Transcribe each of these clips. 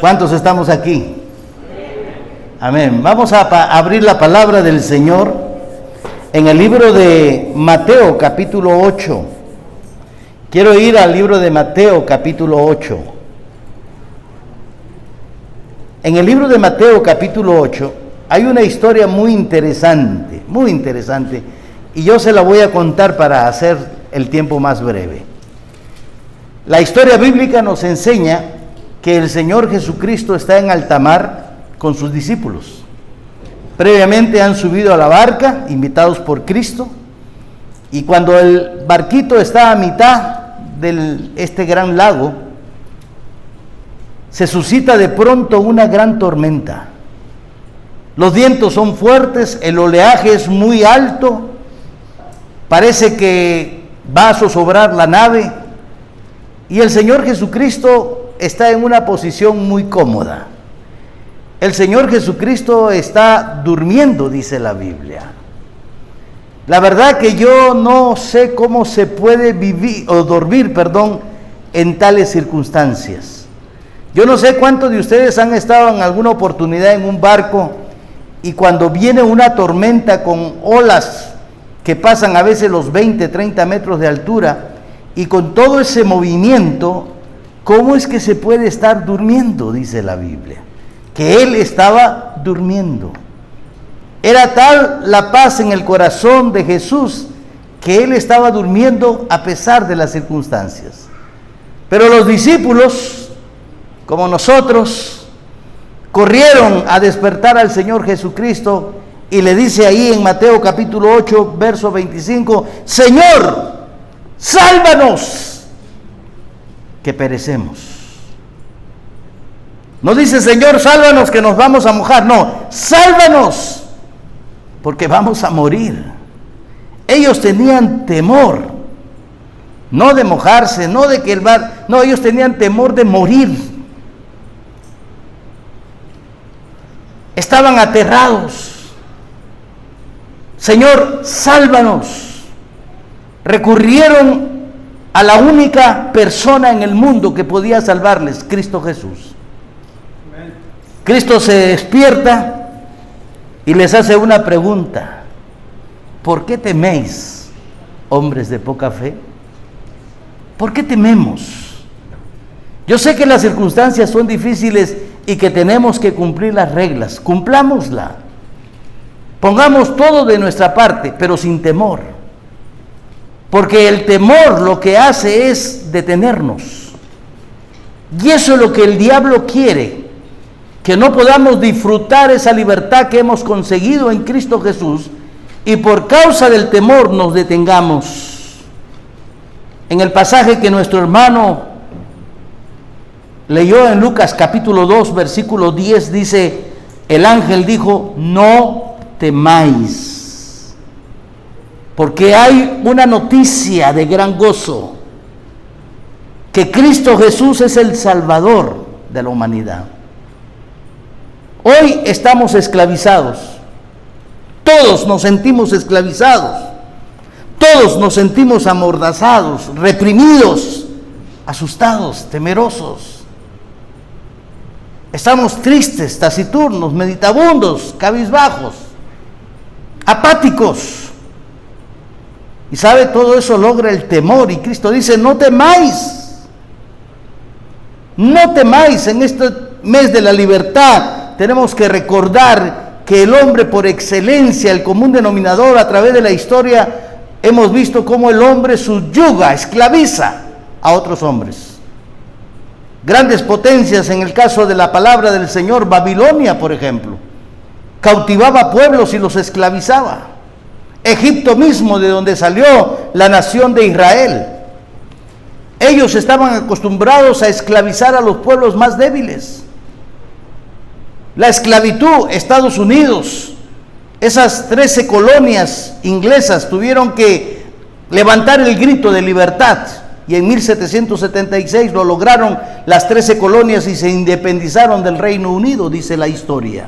¿Cuántos estamos aquí? Amén. Vamos a abrir la palabra del Señor en el libro de Mateo, capítulo 8. Quiero ir al libro de Mateo, capítulo 8. En el libro de Mateo, capítulo 8, hay una historia muy interesante, y yo se la voy a contar para hacer el tiempo más breve. La historia bíblica nos enseña que el Señor Jesucristo está en alta mar con sus discípulos. Previamente han subido a la barca, invitados por Cristo, y cuando el barquito está a mitad de este gran lago, se suscita de pronto una gran tormenta. Los vientos son fuertes, el oleaje es muy alto, parece que va a zozobrar la nave, y el Señor Jesucristo está en una posición muy cómoda. El Señor Jesucristo está durmiendo, dice la Biblia. La verdad que yo no sé cómo se puede dormir en tales circunstancias. Yo no sé cuántos de ustedes han estado en alguna oportunidad en un barco y cuando viene una tormenta con olas que pasan a veces los 20, 30 metros de altura, y con todo ese movimiento, ¿cómo es que se puede estar durmiendo? Dice la Biblia, que él estaba durmiendo. Era tal la paz en el corazón de Jesús que él estaba durmiendo a pesar de las circunstancias. Pero los discípulos, como nosotros, corrieron a despertar al Señor Jesucristo y le dice ahí en Mateo capítulo 8, verso 25, Señor, sálvanos, que perecemos. No dice, Señor, sálvanos que nos vamos a mojar. No, sálvanos porque vamos a morir. Ellos tenían temor, no de mojarse, no de que el bar, no, ellos tenían temor de morir. Estaban aterrados. Señor, sálvanos. Recurrieron a la única persona en el mundo que podía salvarles, Cristo Jesús. Cristo se despierta y les hace una pregunta. ¿Por qué teméis, hombres de poca fe? ¿Por qué tememos? Yo sé que las circunstancias son difíciles y que tenemos que cumplir las reglas. Cumplámosla. Pongamos todo de nuestra parte, pero sin temor. Porque el temor lo que hace es detenernos. Y eso es lo que el diablo quiere, que no podamos disfrutar esa libertad que hemos conseguido en Cristo Jesús y por causa del temor nos detengamos. En el pasaje que nuestro hermano leyó en Lucas capítulo 2, versículo 10, dice, el ángel dijo, no temáis. Porque hay una noticia de gran gozo, que Cristo Jesús es el Salvador de la humanidad. Hoy estamos esclavizados, todos nos sentimos esclavizados, todos nos sentimos amordazados, reprimidos, asustados, temerosos. Estamos tristes, taciturnos, meditabundos, cabizbajos, apáticos. Y sabe, todo eso logra el temor, y Cristo dice, no temáis. No temáis. En este mes de la libertad tenemos que recordar que el hombre por excelencia, el común denominador a través de la historia, hemos visto cómo el hombre subyuga, esclaviza a otros hombres. Grandes potencias, en el caso de la palabra del Señor, Babilonia, por ejemplo, cautivaba pueblos y los esclavizaba. Egipto mismo, de donde salió la nación de Israel. Ellos estaban acostumbrados a esclavizar a los pueblos más débiles. La esclavitud, Estados Unidos, esas 13 colonias inglesas tuvieron que levantar el grito de libertad, y en 1776 lo lograron las 13 colonias y se independizaron del Reino Unido, dice la historia.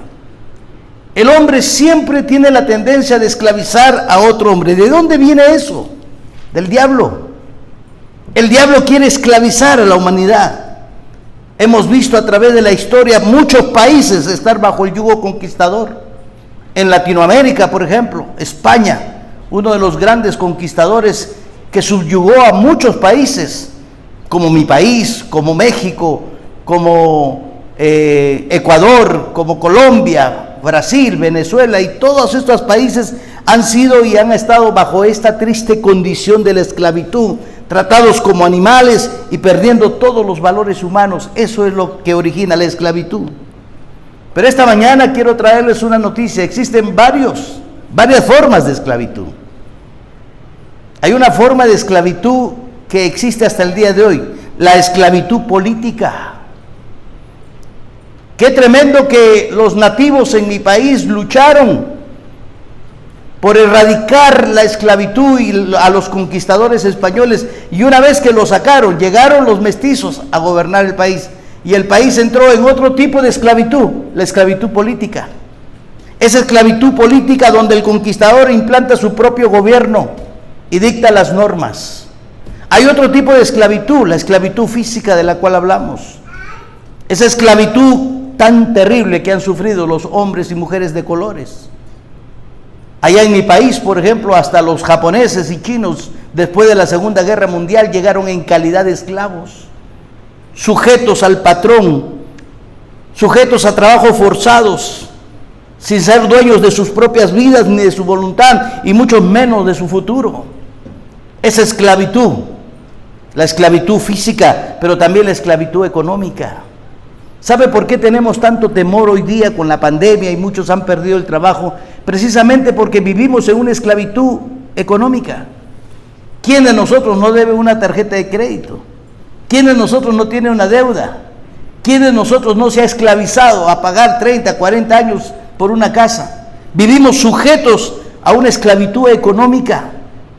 El hombre siempre tiene la tendencia de esclavizar a otro hombre. ¿De dónde viene eso? Del diablo. El diablo quiere esclavizar a la humanidad. Hemos visto a través de la historia muchos países estar bajo el yugo conquistador. En Latinoamérica, por ejemplo, España, uno de los grandes conquistadores que subyugó a muchos países, como mi país, como México, como Ecuador, como Colombia, Brasil, Venezuela, y todos estos países han sido y han estado bajo esta triste condición de la esclavitud, tratados como animales y perdiendo todos los valores humanos. Eso es lo que origina la esclavitud. Pero esta mañana quiero traerles una noticia. Existen varias formas de esclavitud. Hay una forma de esclavitud que existe hasta el día de hoy, la esclavitud política. Qué tremendo que los nativos en mi país lucharon por erradicar la esclavitud y a los conquistadores españoles, y una vez que lo sacaron, llegaron los mestizos a gobernar el país, y el país entró en otro tipo de esclavitud, la esclavitud política. Esa esclavitud política donde el conquistador implanta su propio gobierno y dicta las normas. Hay otro tipo de esclavitud, la esclavitud física de la cual hablamos. Esa esclavitud tan terrible que han sufrido los hombres y mujeres de colores. Allá en mi país, por ejemplo, hasta los japoneses y chinos, después de la Segunda Guerra Mundial, llegaron en calidad de esclavos, sujetos al patrón, sujetos a trabajos forzados, sin ser dueños de sus propias vidas ni de su voluntad, y mucho menos de su futuro. Esa esclavitud, la esclavitud física, pero también la esclavitud económica. ¿Sabe por qué tenemos tanto temor hoy día con la pandemia y muchos han perdido el trabajo? Precisamente porque vivimos en una esclavitud económica. ¿Quién de nosotros no debe una tarjeta de crédito? ¿Quién de nosotros no tiene una deuda? ¿Quién de nosotros no se ha esclavizado a pagar 30, 40 años por una casa? Vivimos sujetos a una esclavitud económica,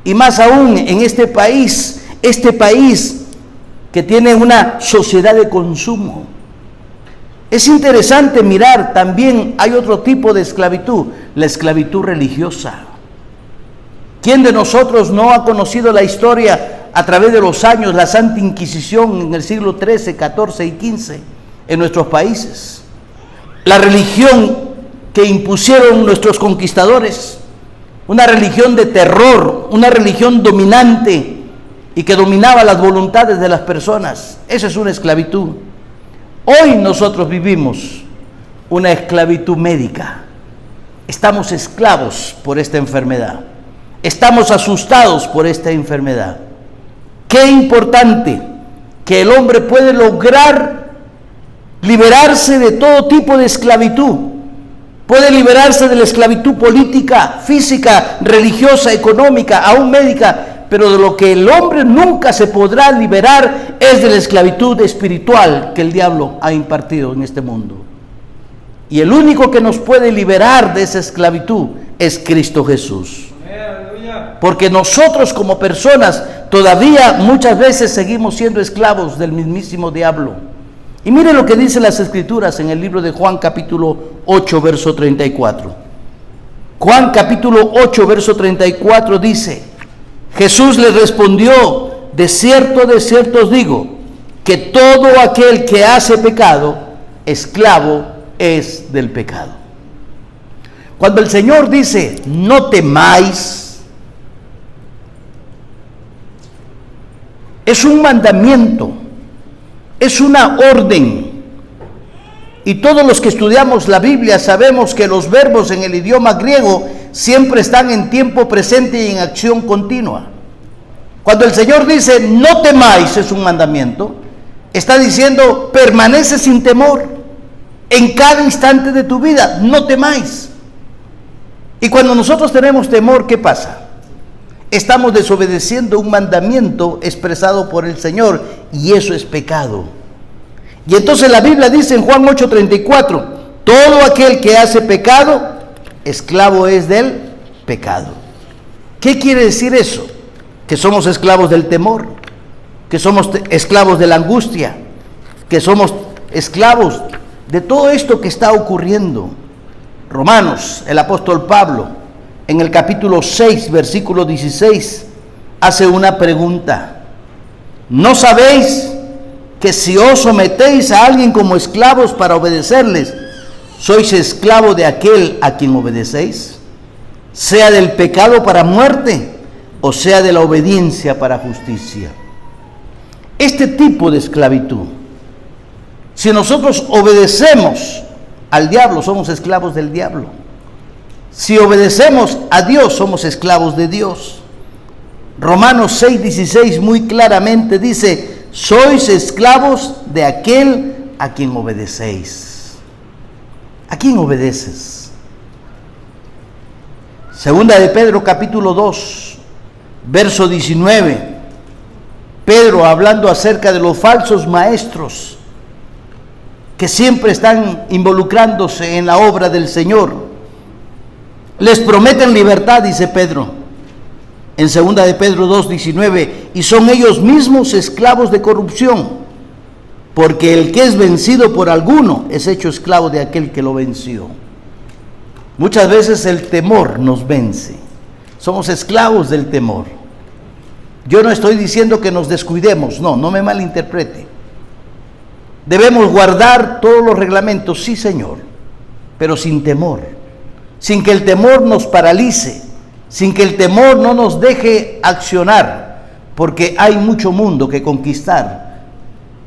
y más aún en este país que tiene una sociedad de consumo. Es interesante mirar, también hay otro tipo de esclavitud, la esclavitud religiosa. ¿Quién de nosotros no ha conocido la historia a través de los años, la Santa Inquisición en el siglo XIII, XIV y XV en nuestros países? La religión que impusieron nuestros conquistadores, una religión de terror, una religión dominante y que dominaba las voluntades de las personas. Esa es una esclavitud. Hoy nosotros vivimos una esclavitud médica. Estamos esclavos por esta enfermedad. Estamos asustados por esta enfermedad. Qué importante que el hombre puede lograr liberarse de todo tipo de esclavitud. Puede liberarse de la esclavitud política, física, religiosa, económica, aún médica. Pero de lo que el hombre nunca se podrá liberar es de la esclavitud espiritual que el diablo ha impartido en este mundo. Y el único que nos puede liberar de esa esclavitud es Cristo Jesús. Porque nosotros como personas todavía muchas veces seguimos siendo esclavos del mismísimo diablo. Y mire lo que dice las Escrituras en el libro de Juan capítulo 8, verso 34. Juan capítulo 8, verso 34 dice: Jesús les respondió: de cierto os digo, que todo aquel que hace pecado, esclavo es del pecado. Cuando el Señor dice, no temáis, es un mandamiento, es una orden. Y todos los que estudiamos la Biblia sabemos que los verbos en el idioma griego siempre están en tiempo presente y en acción continua. Cuando el Señor dice, no temáis, es un mandamiento, está diciendo, permanece sin temor en cada instante de tu vida, no temáis. Y cuando nosotros tenemos temor, ¿qué pasa? Estamos desobedeciendo un mandamiento expresado por el Señor, y eso es pecado. Y entonces la Biblia dice en Juan 8:34, todo aquel que hace pecado, esclavo es del pecado. ¿Qué quiere decir eso? Que somos esclavos del temor, que somos esclavos de la angustia, que somos esclavos de todo esto que está ocurriendo. Romanos, el apóstol Pablo, en el capítulo 6, versículo 16, hace una pregunta. ¿No sabéis que si os sometéis a alguien como esclavos para obedecerles, ¿sois esclavo de aquel a quien obedecéis? Sea del pecado para muerte, o sea de la obediencia para justicia. Este tipo de esclavitud, si nosotros obedecemos al diablo, somos esclavos del diablo. Si obedecemos a Dios, somos esclavos de Dios. Romanos 6:16 muy claramente dice: sois esclavos de aquel a quien obedecéis. ¿A quién obedeces? Segunda de Pedro capítulo 2, verso 19. Pedro hablando acerca de los falsos maestros que siempre están involucrándose en la obra del Señor. Les prometen libertad, dice Pedro, en segunda de Pedro 2:19, y son ellos mismos esclavos de corrupción, porque el que es vencido por alguno es hecho esclavo de aquel que lo venció. Muchas veces el temor nos vence, somos esclavos del temor. Yo no estoy diciendo que nos descuidemos, no me malinterprete. Debemos guardar todos los reglamentos, sí Señor, pero sin temor, sin que el temor nos paralice, sin que el temor no nos deje accionar, porque hay mucho mundo que conquistar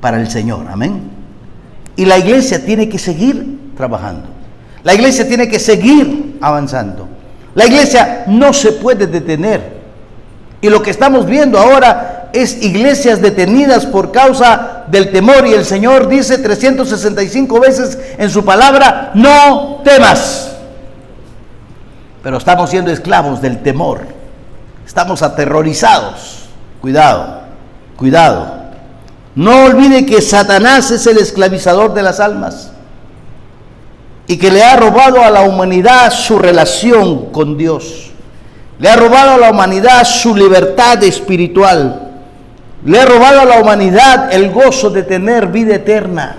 para el Señor, amén. Y la iglesia tiene que seguir trabajando, la iglesia tiene que seguir avanzando, la iglesia no se puede detener. Y lo que estamos viendo ahora es iglesias detenidas por causa del temor, y el Señor dice 365 veces en su palabra: no temas. Pero estamos siendo esclavos del temor, estamos aterrorizados. Cuidado, cuidado. No olvide que Satanás es el esclavizador de las almas y que le ha robado a la humanidad su relación con Dios. Le ha robado a la humanidad su libertad espiritual. Le ha robado a la humanidad el gozo de tener vida eterna.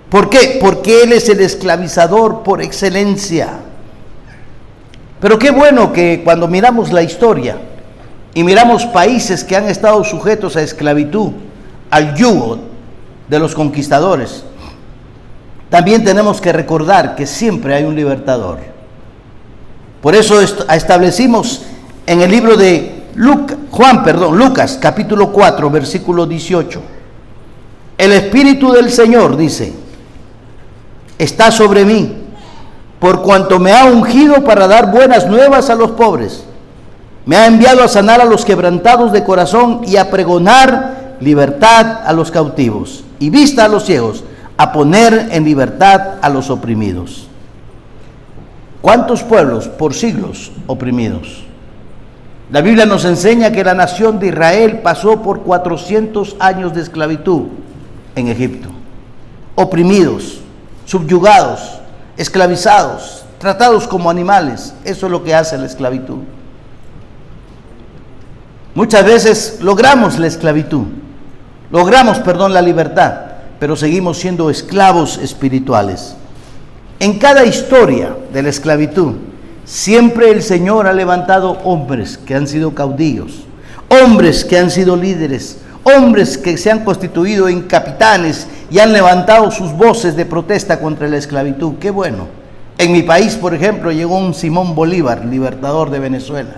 ¿Por qué? Porque Él es el esclavizador por excelencia. Pero qué bueno que cuando miramos la historia y miramos países que han estado sujetos a esclavitud, al yugo de los conquistadores, también tenemos que recordar que siempre hay un libertador. Por eso establecimos en el libro de Lucas, capítulo 4, versículo 18. El Espíritu del Señor, dice, está sobre mí, por cuanto me ha ungido para dar buenas nuevas a los pobres. Me ha enviado a sanar a los quebrantados de corazón y a pregonar libertad a los cautivos y vista a los ciegos, a poner en libertad a los oprimidos. ¿Cuántos pueblos por siglos oprimidos? La Biblia nos enseña que la nación de Israel pasó por 400 años de esclavitud en Egipto. Oprimidos, subyugados, esclavizados, tratados como animales. Eso es lo que hace la esclavitud. Muchas veces logramos la esclavitud, la libertad, pero seguimos siendo esclavos espirituales. En cada historia de la esclavitud, siempre el Señor ha levantado hombres que han sido caudillos, hombres que han sido líderes, hombres que se han constituido en capitanes y han levantado sus voces de protesta contra la esclavitud. ¡Qué bueno! En mi país, por ejemplo, llegó un Simón Bolívar, libertador de Venezuela.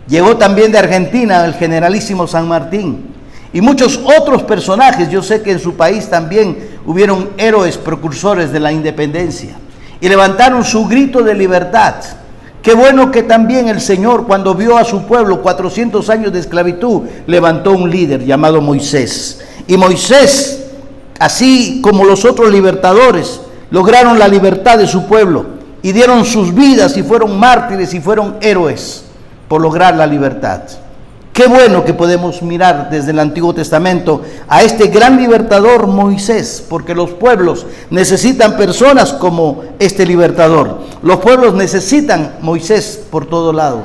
Llegó también de Argentina el generalísimo San Martín. Y muchos otros personajes. Yo sé que en su país también hubieron héroes precursores de la independencia y levantaron su grito de libertad. Qué bueno que también el Señor, cuando vio a su pueblo 400 años de esclavitud, levantó un líder llamado Moisés. Y Moisés, así como los otros libertadores, lograron la libertad de su pueblo y dieron sus vidas y fueron mártires y fueron héroes por lograr la libertad. Qué bueno que podemos mirar desde el Antiguo Testamento a este gran libertador Moisés, porque los pueblos necesitan personas como este libertador. Los pueblos necesitan Moisés por todo lado.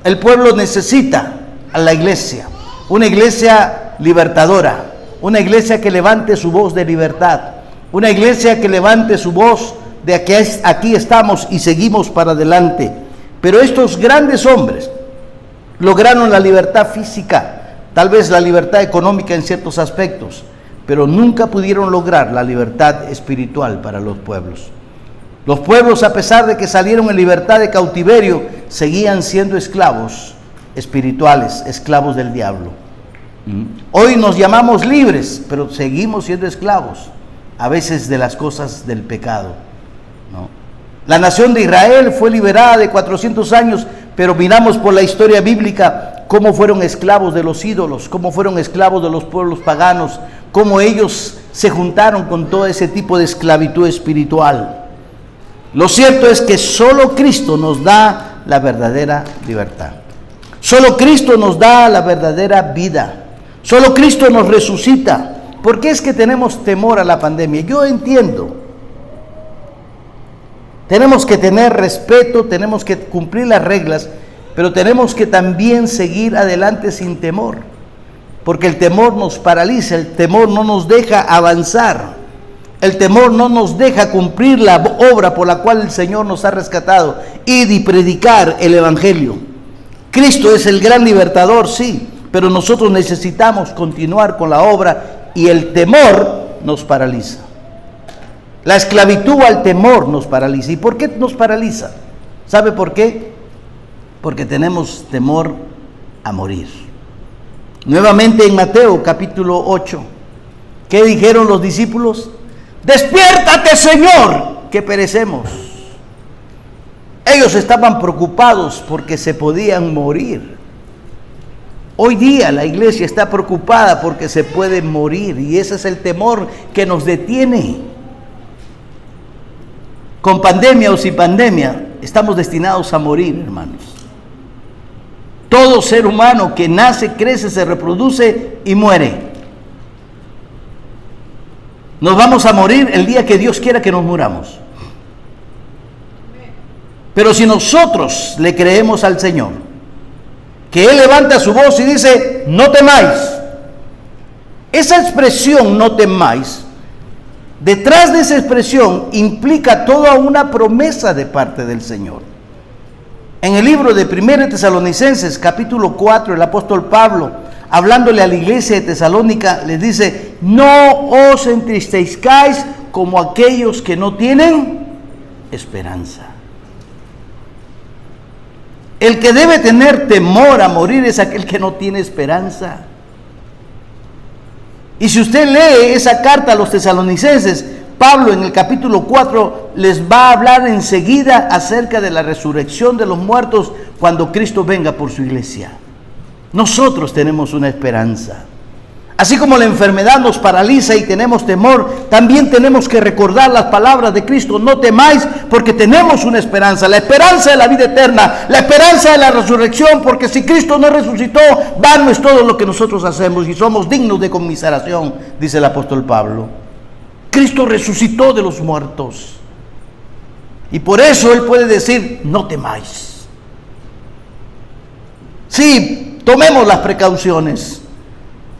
El pueblo necesita a la iglesia, una iglesia libertadora, una iglesia que levante su voz de libertad, una iglesia que levante su voz de que aquí estamos y seguimos para adelante. Pero estos grandes hombres lograron la libertad física, tal vez la libertad económica en ciertos aspectos, pero nunca pudieron lograr la libertad espiritual para los pueblos. Los pueblos, a pesar de que salieron en libertad de cautiverio, seguían siendo esclavos espirituales, esclavos del diablo. Hoy nos llamamos libres, pero seguimos siendo esclavos, a veces de las cosas del pecado, ¿no? La nación de Israel fue liberada de 400 años, pero miramos por la historia bíblica cómo fueron esclavos de los ídolos, cómo fueron esclavos de los pueblos paganos, cómo ellos se juntaron con todo ese tipo de esclavitud espiritual. Lo cierto es que solo Cristo nos da la verdadera libertad. Solo Cristo nos da la verdadera vida. Solo Cristo nos resucita. ¿Por qué es que tenemos temor a la pandemia? Yo entiendo. Tenemos que tener respeto, tenemos que cumplir las reglas, pero tenemos que también seguir adelante sin temor, porque el temor nos paraliza, el temor no nos deja avanzar, el temor no nos deja cumplir la obra por la cual el Señor nos ha rescatado, ir y predicar el Evangelio. Cristo es el gran libertador, sí, pero nosotros necesitamos continuar con la obra y el temor nos paraliza. La esclavitud al temor nos paraliza. ¿Y por qué nos paraliza? ¿Sabe por qué? Porque tenemos temor a morir. Nuevamente en Mateo capítulo 8, ¿qué dijeron los discípulos? ¡Despiértate, Señor, que perecemos! Ellos estaban preocupados porque se podían morir. Hoy día la iglesia está preocupada porque se puede morir, y ese es el temor que nos detiene. Con pandemia o sin pandemia, estamos destinados a morir, hermanos. Todo ser humano que nace, crece, se reproduce y muere. Nos vamos a morir el día que Dios quiera que nos muramos. Pero si nosotros le creemos al Señor, que Él levanta su voz y dice, no temáis. Esa expresión, no temáis, detrás de esa expresión implica toda una promesa de parte del Señor. En el libro de 1 Tesalonicenses, capítulo 4, el apóstol Pablo, hablándole a la iglesia de Tesalónica, les dice, no os entristezcáis como aquellos que no tienen esperanza. El que debe tener temor a morir es aquel que no tiene esperanza. Y si usted lee esa carta a los tesalonicenses, Pablo en el capítulo 4 les va a hablar enseguida acerca de la resurrección de los muertos cuando Cristo venga por su iglesia. Nosotros tenemos una esperanza. Así como la enfermedad nos paraliza y tenemos temor, también tenemos que recordar las palabras de Cristo, no temáis, porque tenemos una esperanza, la esperanza de la vida eterna, la esperanza de la resurrección, porque si Cristo no resucitó, vano es todo lo que nosotros hacemos y somos dignos de conmiseración, dice el apóstol Pablo. Cristo resucitó de los muertos y por eso Él puede decir, no temáis. Sí, tomemos las precauciones,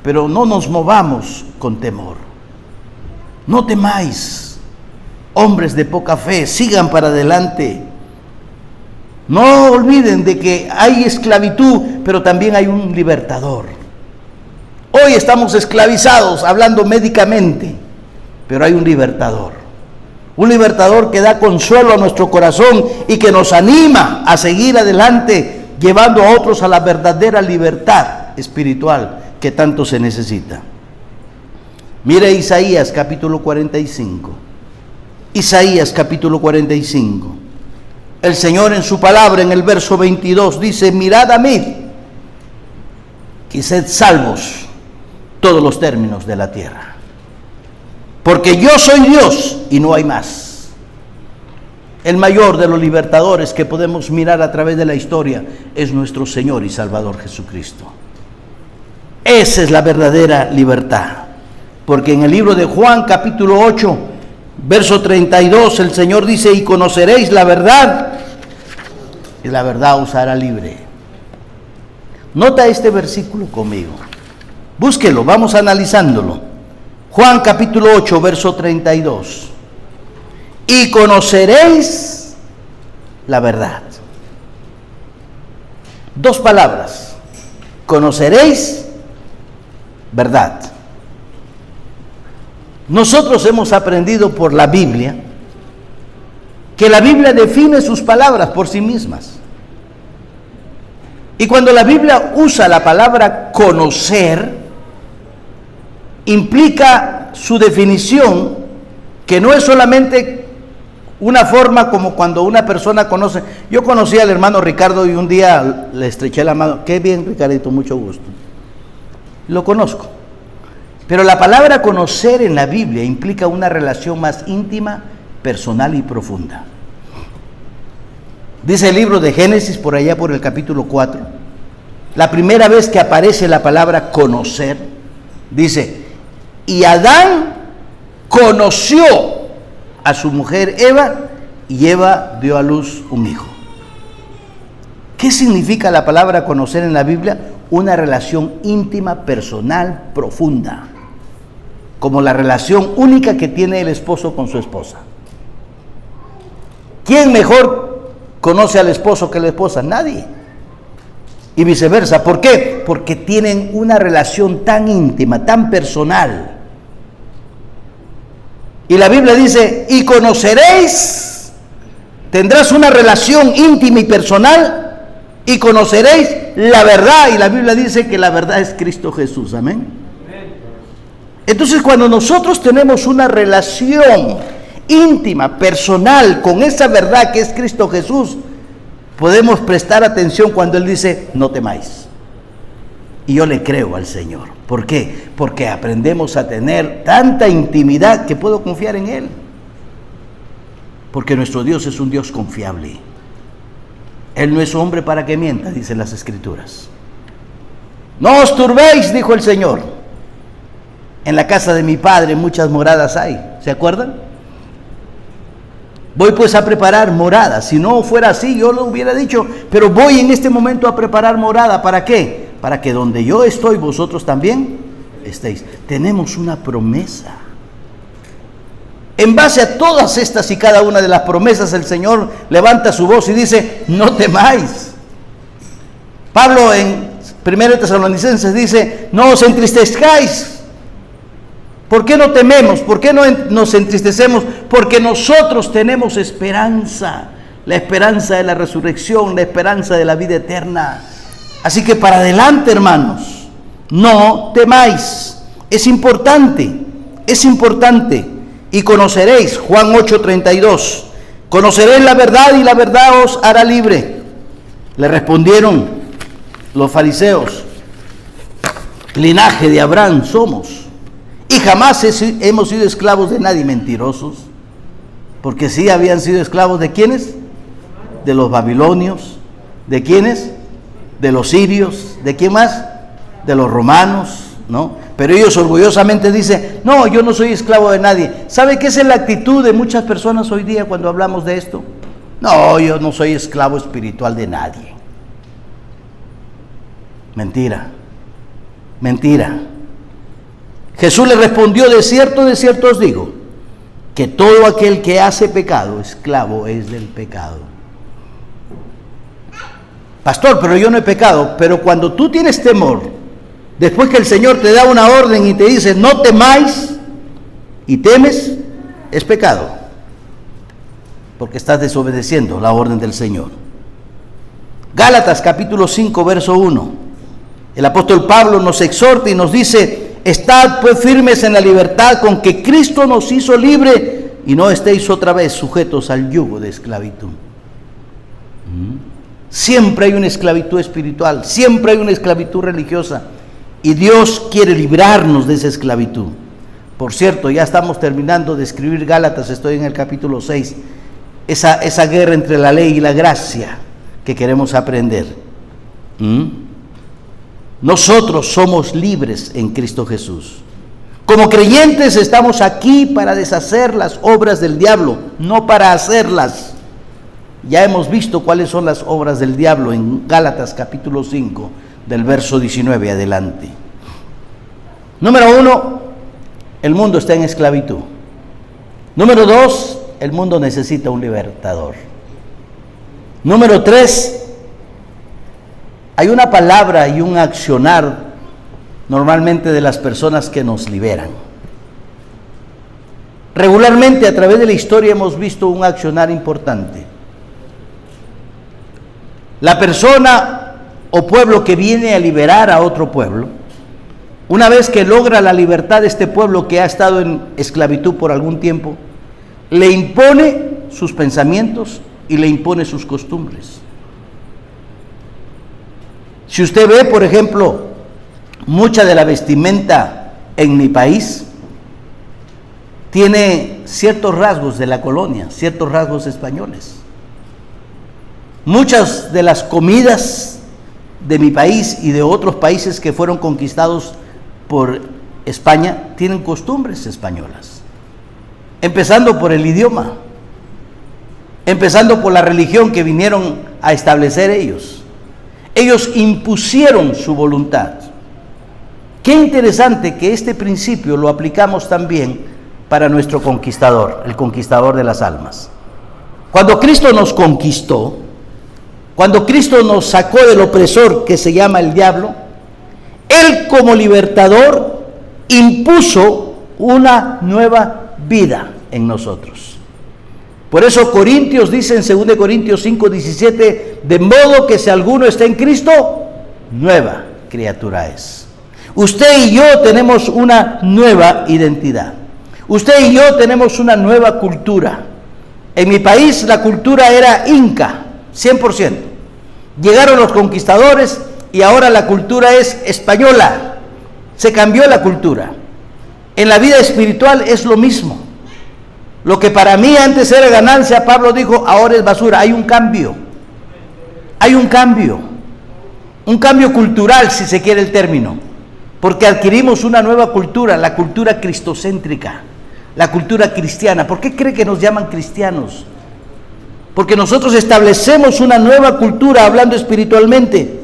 pero no nos movamos con temor. No temáis, hombres de poca fe, sigan para adelante. No olviden de que hay esclavitud, pero también hay un libertador. Hoy estamos esclavizados, hablando médicamente, pero hay un libertador. Un libertador que da consuelo a nuestro corazón y que nos anima a seguir adelante, llevando a otros a la verdadera libertad espiritual que tanto se necesita. Mire Isaías capítulo 45. Isaías capítulo 45. El Señor en su palabra en el verso 22 dice, mirad a mí y sed salvos todos los términos de la tierra. Porque yo soy Dios y no hay más. El mayor de los libertadores que podemos mirar a través de la historia es nuestro Señor y Salvador Jesucristo. Esa es la verdadera libertad, porque en el libro de Juan capítulo 8, verso 32, el Señor dice, y conoceréis la verdad, y la verdad os hará libre. Nota este versículo conmigo, búsquelo, vamos analizándolo. Juan capítulo 8, verso 32, y conoceréis la verdad. Dos palabras, conoceréis verdad. Nosotros hemos aprendido por la Biblia que la Biblia define sus palabras por sí mismas. Y cuando la Biblia usa la palabra conocer, implica su definición, que no es solamente una forma como cuando una persona conoce. Yo conocí al hermano Ricardo y un día le estreché la mano. Qué bien, Ricardito, mucho gusto. Lo conozco. Pero la palabra conocer en la Biblia implica una relación más íntima, personal y profunda. Dice el libro de Génesis, por allá por el capítulo 4, la primera vez que aparece la palabra conocer, dice, y Adán conoció a su mujer Eva, y Eva dio a luz un hijo. ¿Qué significa la palabra conocer en la Biblia? Una relación íntima, personal, profunda, como la relación única que tiene el esposo con su esposa. ¿Quién mejor conoce al esposo que la esposa? Nadie. Y viceversa. ¿Por qué? Porque tienen una relación tan íntima, tan personal. Y la Biblia dice, y conoceréis, tendrás una relación íntima y personal, y conoceréis la verdad. Y la Biblia dice que la verdad es Cristo Jesús. Amén. Entonces, cuando nosotros tenemos una relación íntima, personal, con esa verdad que es Cristo Jesús, podemos prestar atención cuando Él dice, no temáis. Y yo le creo al Señor. ¿Por qué? Porque aprendemos a tener tanta intimidad que puedo confiar en Él. Porque nuestro Dios es un Dios confiable. Él no es hombre para que mienta, dicen las Escrituras. No os turbéis, dijo el Señor. En la casa de mi Padre muchas moradas hay. ¿Se acuerdan? Voy pues a preparar morada. Si no fuera así, yo lo hubiera dicho. Pero voy en este momento a preparar morada. ¿Para qué? Para que donde yo estoy, vosotros también estéis. Tenemos una promesa. En base a todas estas y cada una de las promesas, el Señor levanta su voz y dice, no temáis. Pablo en 1 Tesalonicenses dice, no os entristezcáis. ¿Por qué no tememos? ¿Por qué no nos entristecemos? Porque nosotros tenemos esperanza. La esperanza de la resurrección, la esperanza de la vida eterna. Así que para adelante, hermanos, no temáis. Es importante, es importante. Y conoceréis, Juan 8:32, conoceréis la verdad y la verdad os hará libre. Le respondieron los fariseos, linaje de Abraham somos. Y jamás hemos sido esclavos de nadie. Mentirosos, porque sí habían sido esclavos de ¿quiénes? De los babilonios. ¿De quiénes? De los sirios. ¿De quién más? De los romanos, ¿no? Pero ellos orgullosamente dicen, no, yo no soy esclavo de nadie. ¿Sabe qué es la actitud de muchas personas hoy día cuando hablamos de esto? No, yo no soy esclavo espiritual de nadie. Mentira, mentira. Jesús le respondió, de cierto os digo, que todo aquel que hace pecado, esclavo es del pecado. Pastor, pero yo no he pecado. Pero cuando tú tienes temor, después que el Señor te da una orden y te dice, no temáis, y temes, es pecado. Porque estás desobedeciendo la orden del Señor. Gálatas capítulo 5, verso 1. El apóstol Pablo nos exhorta y nos dice, estad pues firmes en la libertad con que Cristo nos hizo libre y no estéis otra vez sujetos al yugo de esclavitud. Siempre hay una esclavitud espiritual, siempre hay una esclavitud religiosa y Dios quiere librarnos de esa esclavitud. Por cierto, ya estamos terminando de escribir Gálatas, estoy en el capítulo 6, esa guerra entre la ley y la gracia que queremos aprender. Nosotros somos libres en Cristo Jesús. Como creyentes estamos aquí para deshacer las obras del diablo, no para hacerlas. Ya hemos visto cuáles son las obras del diablo en Gálatas capítulo 5, del verso 19 adelante. Número 1, el mundo está en esclavitud. Número 2, el mundo necesita un libertador. Número 3, hay una palabra y un accionar normalmente de las personas que nos liberan. Regularmente a través de la historia hemos visto un accionar importante. La persona o pueblo que viene a liberar a otro pueblo, una vez que logra la libertad de este pueblo que ha estado en esclavitud por algún tiempo, le impone sus pensamientos y le impone sus costumbres. Si usted ve, por ejemplo, mucha de la vestimenta en mi país, tiene ciertos rasgos de la colonia, ciertos rasgos españoles. Muchas de las comidas de mi país y de otros países que fueron conquistados por España tienen costumbres españolas, empezando por el idioma, empezando por la religión que vinieron a establecer ellos. Ellos impusieron su voluntad. Qué interesante que este principio lo aplicamos también para nuestro conquistador, el conquistador de las almas. Cuando Cristo nos conquistó, cuando Cristo nos sacó del opresor que se llama el diablo, Él como libertador impuso una nueva vida en nosotros. Por eso Corintios dice en 2 Corintios 5:17, de modo que si alguno está en Cristo, nueva criatura es. Usted y yo tenemos una nueva identidad. Usted y yo tenemos una nueva cultura. En mi país la cultura era inca, 100%. Llegaron los conquistadores y ahora la cultura es española. Se cambió la cultura. En la vida espiritual es lo mismo. Lo que para mí antes era ganancia, Pablo dijo, ahora es basura. Hay un cambio. Hay un cambio cultural, si se quiere el término, porque adquirimos una nueva cultura, la cultura cristocéntrica, la cultura cristiana. ¿Por qué cree que nos llaman cristianos? Porque nosotros establecemos una nueva cultura, hablando espiritualmente,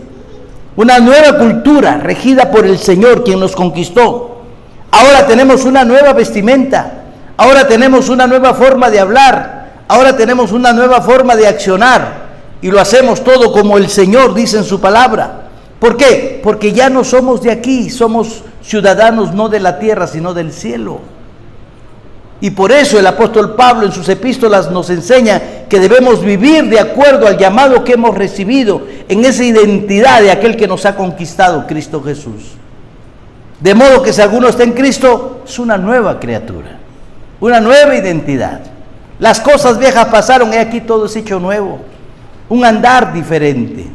una nueva cultura regida por el Señor, quien nos conquistó. Ahora tenemos una nueva vestimenta. Ahora tenemos una nueva forma de hablar, ahora tenemos una nueva forma de accionar y lo hacemos todo como el Señor dice en su palabra. ¿Por qué? Porque ya no somos de aquí, somos ciudadanos no de la tierra sino del cielo. Y por eso el apóstol Pablo en sus epístolas nos enseña que debemos vivir de acuerdo al llamado que hemos recibido en esa identidad de aquel que nos ha conquistado, Cristo Jesús. De modo que si alguno está en Cristo, es una nueva criatura. Una nueva identidad. Las cosas viejas pasaron y aquí todo es hecho nuevo. Un andar diferente.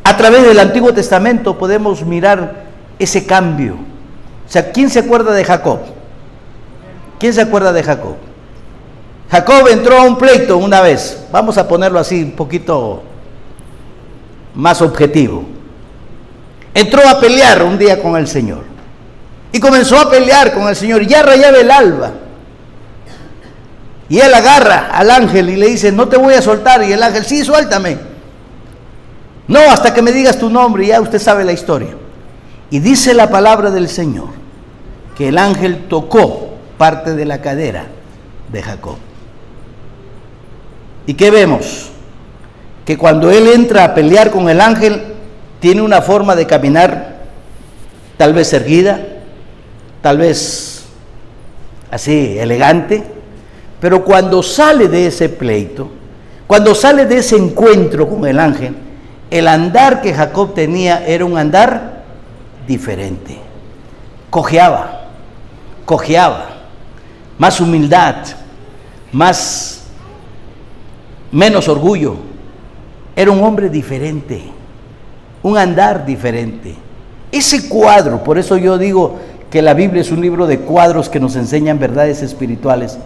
A través del Antiguo Testamento podemos mirar ese cambio. O sea, ¿quién se acuerda de Jacob? ¿Quién se acuerda de Jacob? Jacob entró a un pleito una vez. Vamos a ponerlo así un poquito más objetivo. Entró a pelear un día con el Señor. Y comenzó a pelear con el Señor, y ya rayaba el alba. Y él agarra al ángel y le dice, no te voy a soltar. Y el ángel, sí, suéltame. No, hasta que me digas tu nombre, y ya usted sabe la historia. Y dice la palabra del Señor, que el ángel tocó parte de la cadera de Jacob. ¿Y qué vemos? Que cuando él entra a pelear con el ángel, tiene una forma de caminar, tal vez erguida, tal vez así elegante, pero cuando sale de ese pleito, cuando sale de ese encuentro con el ángel, el andar que Jacob tenía era un andar diferente. Cojeaba, más humildad, menos orgullo. Era un hombre diferente, un andar diferente. Ese cuadro, por eso yo digo que la Biblia es un libro de cuadros que nos enseñan verdades espirituales.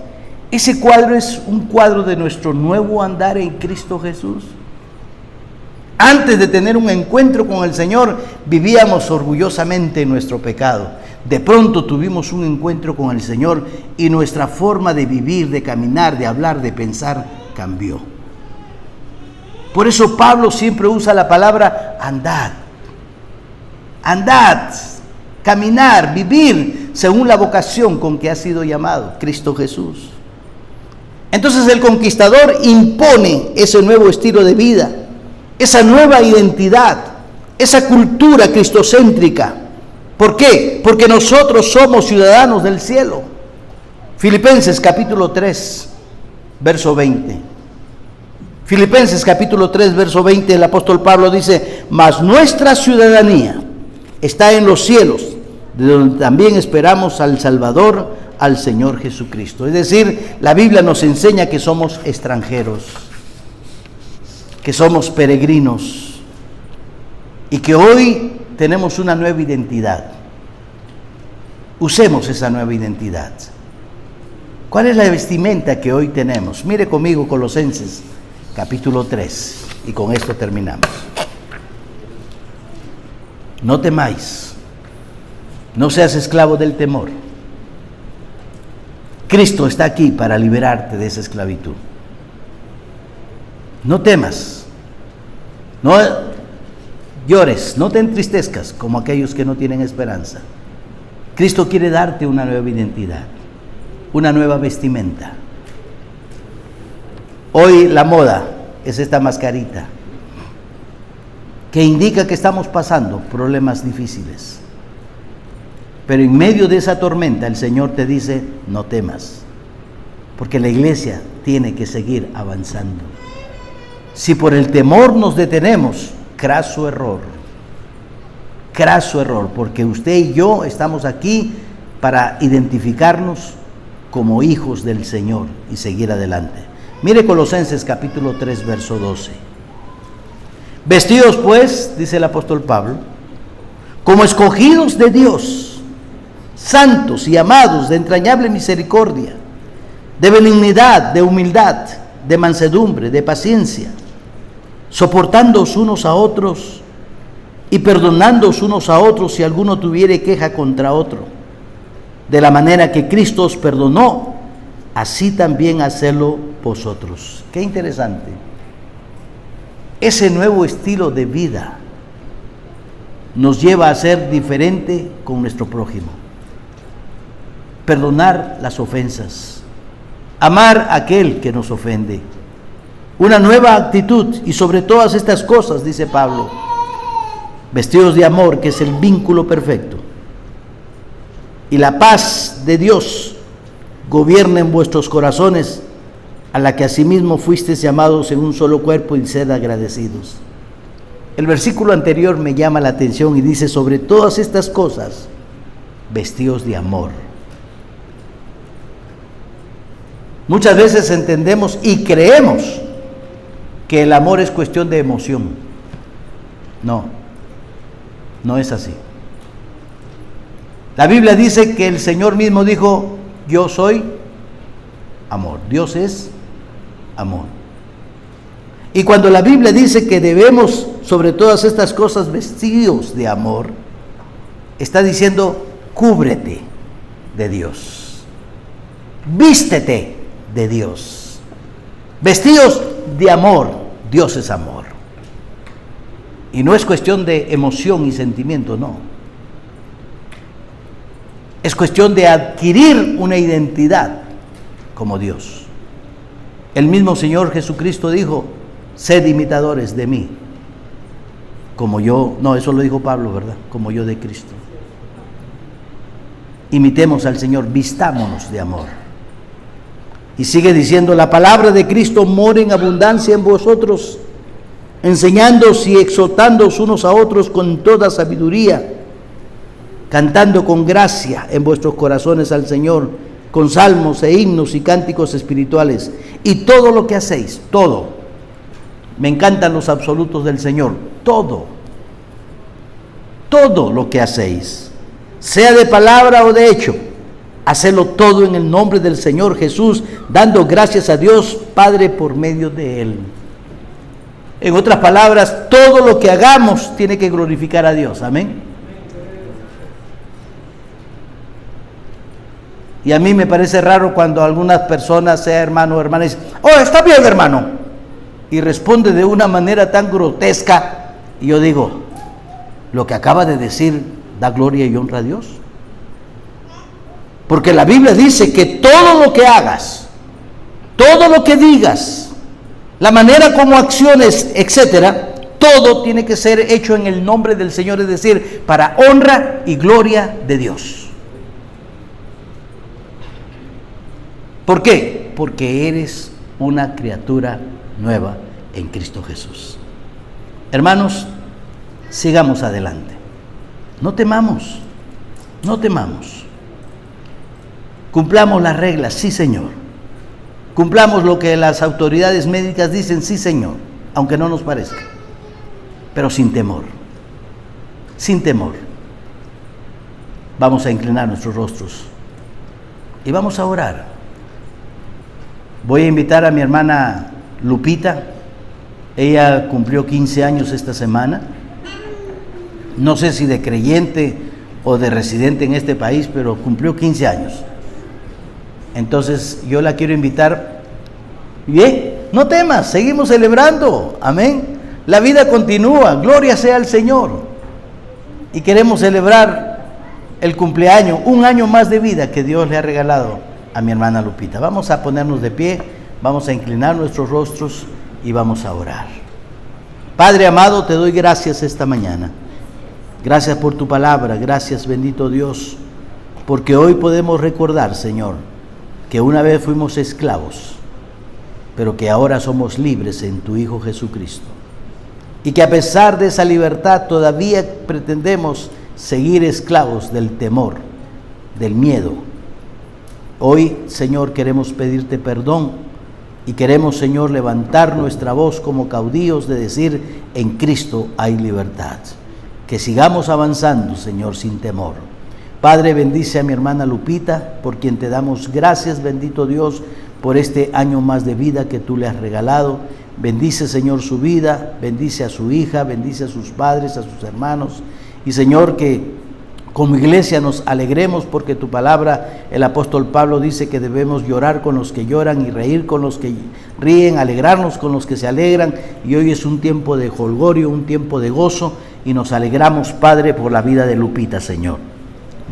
Ese cuadro es un cuadro de nuestro nuevo andar en Cristo Jesús. Antes de tener un encuentro con el Señor, vivíamos orgullosamente en nuestro pecado. De pronto tuvimos un encuentro con el Señor y nuestra forma de vivir, de caminar, de hablar, de pensar cambió. Por eso Pablo siempre usa la palabra andad. Andad, caminar, vivir según la vocación con que ha sido llamado, Cristo Jesús. Entonces el conquistador impone ese nuevo estilo de vida, esa nueva identidad, esa cultura cristocéntrica. ¿Por qué? Porque nosotros somos ciudadanos del cielo. Filipenses capítulo 3, verso 20. Filipenses capítulo 3, verso 20, el apóstol Pablo dice: mas nuestra ciudadanía está en los cielos, de donde también esperamos al Salvador, al Señor Jesucristo. Es decir, la Biblia nos enseña que somos extranjeros, que somos peregrinos y que hoy tenemos una nueva identidad. Usemos esa nueva identidad. ¿Cuál es la vestimenta que hoy tenemos? Mire conmigo Colosenses capítulo 3 y con esto terminamos. No temáis, no seas esclavo del temor. Cristo está aquí para liberarte de esa esclavitud. No temas, no llores, no te entristezcas como aquellos que no tienen esperanza. Cristo quiere darte una nueva identidad, una nueva vestimenta. Hoy la moda es esta mascarita que indica que estamos pasando problemas difíciles. Pero en medio de esa tormenta el Señor te dice: no temas, porque la iglesia tiene que seguir avanzando. Si por el temor nos detenemos, craso error, porque usted y yo estamos aquí para identificarnos como hijos del Señor y seguir adelante. Mire Colosenses capítulo 3, verso 12. Vestidos pues, dice el apóstol Pablo, como escogidos de Dios, santos y amados, de entrañable misericordia, de benignidad, de humildad, de mansedumbre, de paciencia, soportándoos unos a otros y perdonándoos unos a otros si alguno tuviere queja contra otro. De la manera que Cristo os perdonó, así también hacedlo vosotros. Qué interesante. Ese nuevo estilo de vida nos lleva a ser diferente con nuestro prójimo. Perdonar las ofensas, amar a aquel que nos ofende. Una nueva actitud, y sobre todas estas cosas, dice Pablo, vestidos de amor, que es el vínculo perfecto, y la paz de Dios gobierna en vuestros corazones, a la que asimismo fuisteis llamados en un solo cuerpo, y sed agradecidos. El versículo anterior me llama la atención y dice: sobre todas estas cosas, vestidos de amor. Muchas veces entendemos y creemos que el amor es cuestión de emoción. No, no es así. La Biblia dice que el Señor mismo dijo: yo soy amor. Dios es amor. Y cuando la Biblia dice que debemos sobre todas estas cosas vestidos de amor, está diciendo: cúbrete de Dios, vístete de Dios, vestidos de amor. Dios es amor. Y no es cuestión de emoción y sentimiento, no. Es cuestión de adquirir una identidad como Dios. El mismo Señor Jesucristo dijo: sed imitadores de mí, como yo, no, eso lo dijo Pablo, ¿verdad? Como yo de Cristo. Imitemos al Señor, vistámonos de amor. Y sigue diciendo: la palabra de Cristo mora en abundancia en vosotros, enseñándoos y exhortándoos unos a otros con toda sabiduría, cantando con gracia en vuestros corazones al Señor, con salmos e himnos y cánticos espirituales. Y todo lo que hacéis, todo, me encantan los absolutos del Señor, todo lo que hacéis, sea de palabra o de hecho, hacedlo todo en el nombre del Señor Jesús, dando gracias a Dios Padre por medio de Él. En otras palabras, todo lo que hagamos tiene que glorificar a Dios. Amén. Y a mí me parece raro cuando algunas personas, sea hermano o hermana, dicen: oh, está bien, hermano, y responde de una manera tan grotesca, y yo digo: lo que acaba de decir da gloria y honra a Dios. Porque la Biblia dice que todo lo que hagas, todo lo que digas, la manera como acciones, etcétera, todo tiene que ser hecho en el nombre del Señor, es decir, para honra y gloria de Dios. ¿Por qué? Porque eres una criatura nueva en Cristo Jesús. Hermanos, sigamos adelante. No temamos, no temamos. Cumplamos las reglas, sí, Señor. Cumplamos lo que las autoridades médicas dicen, sí, Señor, aunque no nos parezca, pero sin temor, sin temor. Vamos a inclinar nuestros rostros y vamos a orar. Voy a invitar a mi hermana Lupita. Ella cumplió 15 años esta semana. No sé si de creyente o de residente en este país, pero cumplió 15 años. Entonces yo la quiero invitar. Bien, no temas, seguimos celebrando. Amén. La vida continúa, gloria sea al Señor. Y queremos celebrar el cumpleaños, un año más de vida que Dios le ha regalado a mi hermana Lupita. Vamos a ponernos de pie, vamos a inclinar nuestros rostros y vamos a orar. Padre amado, te doy gracias esta mañana. Gracias por tu palabra, gracias bendito Dios, porque hoy podemos recordar, Señor, que una vez fuimos esclavos, pero que ahora somos libres en tu Hijo Jesucristo. Y que a pesar de esa libertad todavía pretendemos seguir esclavos del temor, del miedo. Hoy, Señor, queremos pedirte perdón y queremos, Señor, levantar nuestra voz como caudillos de decir, en Cristo hay libertad. Que sigamos avanzando, Señor, sin temor. Padre, bendice a mi hermana Lupita, por quien te damos gracias, bendito Dios, por este año más de vida que tú le has regalado. Bendice, Señor, su vida, bendice a su hija, bendice a sus padres, a sus hermanos. Y, Señor, que como iglesia nos alegremos porque tu palabra, el apóstol Pablo dice que debemos llorar con los que lloran y reír con los que ríen, alegrarnos con los que se alegran. Y hoy es un tiempo de jolgorio, un tiempo de gozo, y nos alegramos, Padre, por la vida de Lupita, Señor.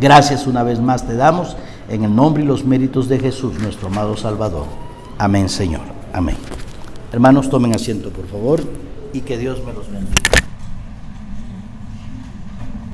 Gracias una vez más te damos, en el nombre y los méritos de Jesús, nuestro amado Salvador. Amén, Señor. Amén. Hermanos, tomen asiento, por favor, y que Dios me los bendiga.